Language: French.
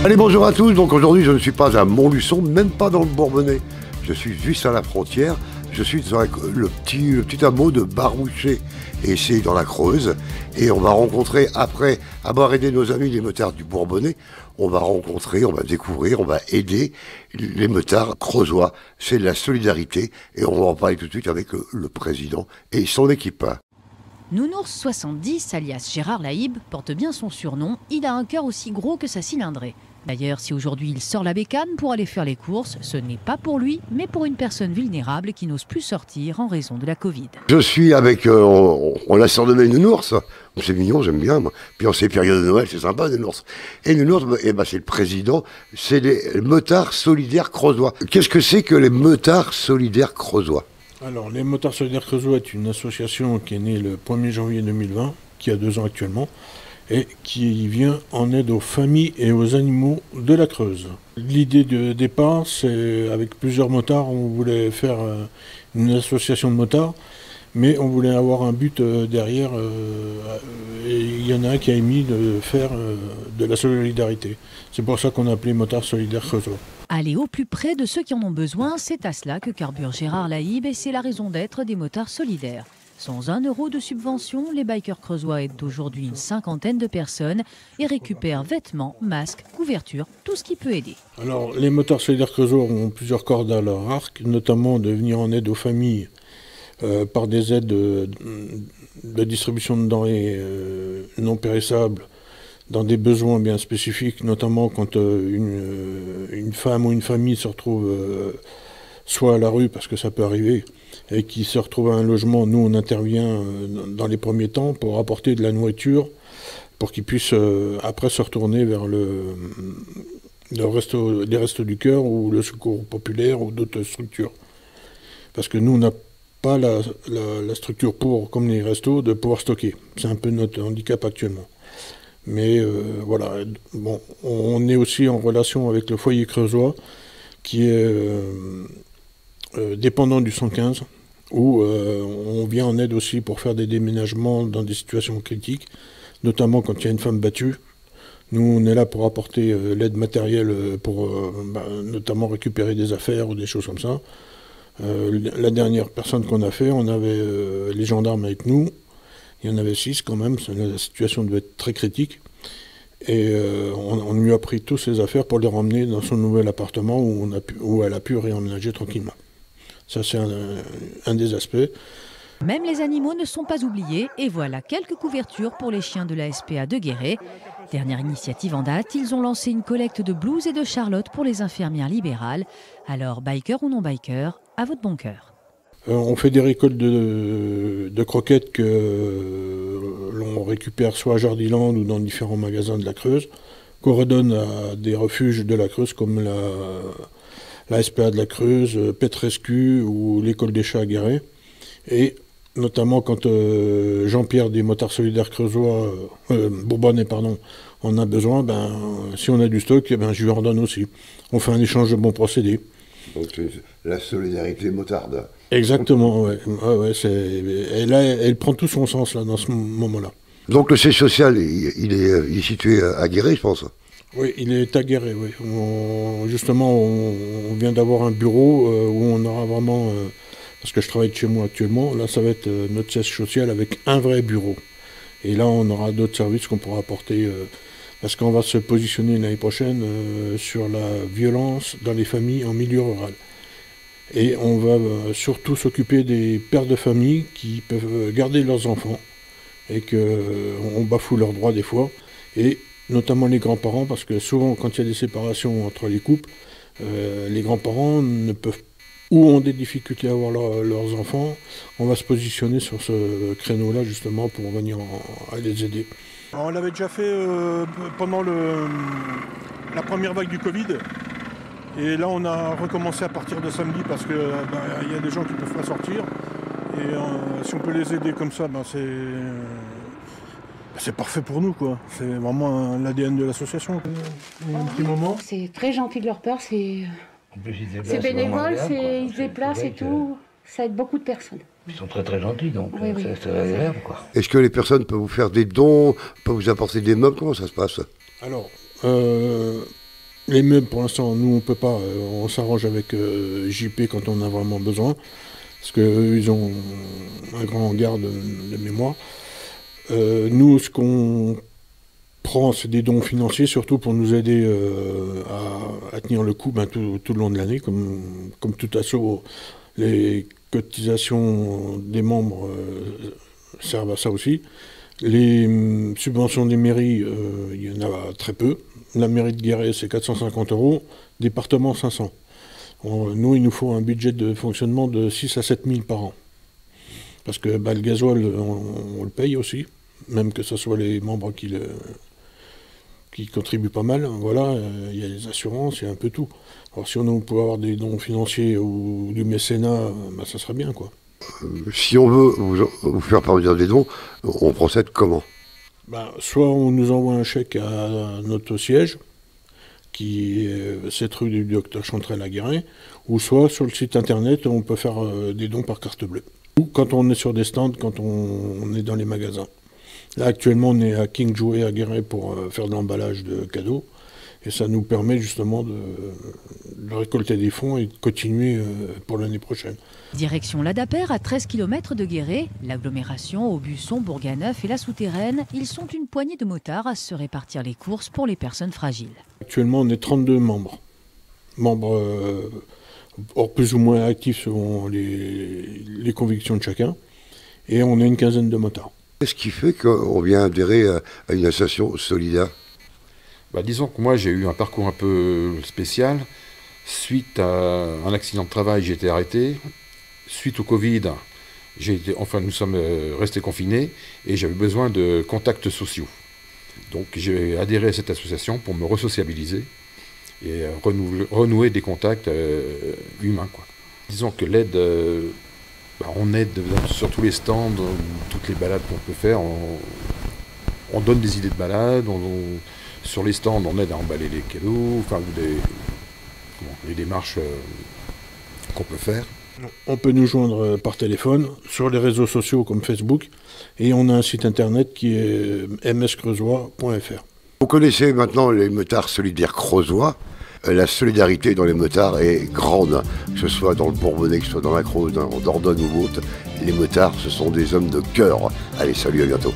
Allez, bonjour à tous. Donc aujourd'hui, je ne suis pas à Montluçon, même pas dans le Bourbonnais. Je suis juste à la frontière. Je suis dans le petit hameau de Barouchet. Et c'est dans la Creuse. Et on va rencontrer, après avoir aidé nos amis les meutards du Bourbonnais, on va rencontrer, on va découvrir, on va aider les meutards creusois. C'est de la solidarité. Et on va en parler tout de suite avec le président et son équipe. Nounours 70, alias Gérard Laïb, porte bien son surnom. Il a un cœur aussi gros que sa cylindrée. D'ailleurs, si aujourd'hui il sort la bécane pour aller faire les courses, ce n'est pas pour lui, mais pour une personne vulnérable qui n'ose plus sortir en raison de la Covid. Je suis avec, on l'a surnommé Nounours. C'est mignon, j'aime bien, moi. Puis en ces périodes de Noël, c'est sympa, Nounours. Et Nounours, c'est le président, c'est les meutards solidaires creusois. Qu'est-ce que c'est que les meutards solidaires creusois ? Alors, les Meutards Solidaires Creusois est une association qui est née le 1er janvier 2020, qui a 2 ans actuellement, et qui vient en aide aux familles et aux animaux de la Creuse. L'idée de départ, c'est avec plusieurs motards, on voulait faire une association de motards, mais on voulait avoir un but derrière, et il y en a un qui a émis de faire de la solidarité. C'est pour ça qu'on a appelé Meutards Solidaires Creusois. Aller au plus près de ceux qui en ont besoin, c'est à cela que carbure Gérard Laïb et c'est la raison d'être des motards solidaires. Sans 1 euro de subvention, les bikers creusois aident aujourd'hui une 50aine de personnes et récupèrent vêtements, masques, couvertures, tout ce qui peut aider. Alors, les Meutards Solidaires Creusois ont plusieurs cordes à leur arc, notamment de venir en aide aux familles par des aides de distribution de denrées non périssables, dans des besoins bien spécifiques, notamment quand une femme ou une famille se retrouve soit à la rue, parce que ça peut arriver, et qui se retrouve à un logement. Nous, on intervient dans les premiers temps pour apporter de la nourriture, pour qu'ils puissent après se retourner vers les Restos du Cœur ou le Secours populaire ou d'autres structures. Parce que nous, on n'a pas la structure pour, comme les restos, de pouvoir stocker. C'est un peu notre handicap actuellement. Mais voilà, bon, on est aussi en relation avec le foyer creusois qui est dépendant du 115, où on vient en aide aussi pour faire des déménagements dans des situations critiques, notamment quand il y a une femme battue. Nous, on est là pour apporter l'aide matérielle pour notamment récupérer des affaires ou des choses comme ça. La dernière personne qu'on a fait, on avait les gendarmes avec nous. Il y en avait 6 quand même, la situation devait être très critique. Et on lui a pris toutes ses affaires pour les ramener dans son nouvel appartement où elle a pu réemménager tranquillement. Ça, c'est un des aspects. Même les animaux ne sont pas oubliés et voilà quelques couvertures pour les chiens de la SPA de Guéret. Dernière initiative en date, ils ont lancé une collecte de blouses et de charlottes pour les infirmières libérales. Alors, biker ou non biker, à votre bon cœur. On fait des récoltes de croquettes que l'on récupère soit à Jardiland ou dans différents magasins de la Creuse, qu'on redonne à des refuges de la Creuse comme la SPA de la Creuse, Petrescu ou l'école des chats à Guéret. Et notamment quand Jean-Pierre des Motards Solidaires Creusois, Bourbonnais pardon, en a besoin, si on a du stock, je lui en donne aussi. On fait un échange de bons procédés. Donc c'est la solidarité motarde. Exactement, ouais. Et là, elle prend tout son sens là, dans ce moment-là. Donc le siège social, il est situé à Guéret, je pense. Oui, il est à Guéret, oui. Justement, on vient d'avoir un bureau où on aura vraiment... parce que je travaille de chez moi actuellement, là ça va être notre siège social avec un vrai bureau. Et là, on aura d'autres services qu'on pourra apporter... parce qu'on va se positionner l'année prochaine sur la violence dans les familles en milieu rural. Et on va surtout s'occuper des pères de famille qui peuvent garder leurs enfants et qu'on bafoue leurs droits des fois, et notamment les grands-parents, parce que souvent quand il y a des séparations entre les couples, les grands-parents ne peuvent ou ont des difficultés à avoir leurs enfants. On va se positionner sur ce créneau-là justement pour venir à les aider. On l'avait déjà fait pendant la première vague du Covid. Et là, on a recommencé à partir de samedi parce qu'il y a des gens qui ne peuvent pas sortir. Et si on peut les aider comme ça, c'est parfait pour nous, quoi. C'est vraiment l'ADN de l'association. Un petit moment. C'est très gentil de leur part, c'est bénévole, ils se déplacent et tout. Ça aide beaucoup de personnes. Ils sont très très gentils, donc oui. c'est agréable, quoi. Est-ce que les personnes peuvent vous faire des dons, peuvent vous apporter des meubles? Comment ça se passe? Alors, Les meubles, pour l'instant, nous, on peut pas. On s'arrange avec JP quand on a vraiment besoin. Parce qu'eux, ils ont un grand hangar de mémoire. Nous, ce qu'on prend, c'est des dons financiers, surtout pour nous aider à tenir le coup tout le long de l'année. Comme tout assaut, les cotisations des membres servent à ça aussi. Les subventions des mairies, il y en a très peu. La mairie de Guéret, c'est 450 €, département 500. Nous, il nous faut un budget de fonctionnement de 6 à 7 000 par an. Parce que le gasoil, on le paye aussi, même que ce soit les membres qui contribuent pas mal. Voilà, il y a les assurances, il y a un peu tout. Alors si on peut avoir des dons financiers ou du mécénat, ça serait bien, quoi. Si on veut vous faire parvenir des dons, on procède comment? Soit on nous envoie un chèque à notre siège, qui est 7 rue du Docteur Chantrel à Guéret, ou soit sur le site internet, on peut faire des dons par carte bleue. Ou quand on est sur des stands, quand on est dans les magasins. Là, actuellement, on est à King Jouet à Guéret pour faire de l'emballage de cadeaux. Et ça nous permet justement de récolter des fonds et de continuer pour l'année prochaine. Direction l'Adaper, à 13 km de Guéret, l'agglomération, Aubusson, Bourganeuf et la Souterraine, ils sont une poignée de motards à se répartir les courses pour les personnes fragiles. Actuellement, on est 32 membres. Or plus ou moins actifs selon les convictions de chacun. Et on a une quinzaine de motards. Qu'est-ce qui fait qu'on vient adhérer à une association solidaire? Disons que moi j'ai eu un parcours un peu spécial. Suite à un accident de travail, j'ai été arrêté. Suite au Covid, nous sommes restés confinés et j'avais besoin de contacts sociaux. Donc j'ai adhéré à cette association pour me resociabiliser et renouer des contacts humains, quoi. Disons que l'aide, on aide sur tous les stands, toutes les balades qu'on peut faire. On donne des idées de balades. Sur les stands, on aide à emballer les cadeaux, les démarches qu'on peut faire. On peut nous joindre par téléphone, sur les réseaux sociaux comme Facebook, et on a un site internet qui est mscreusois.fr. Vous connaissez maintenant les motards solidaires creusois. La solidarité dans les motards est grande, que ce soit dans le Bourbonnais, que ce soit dans la Creuse, en Dordogne ou autre. Les motards, ce sont des hommes de cœur. Allez, salut, à bientôt.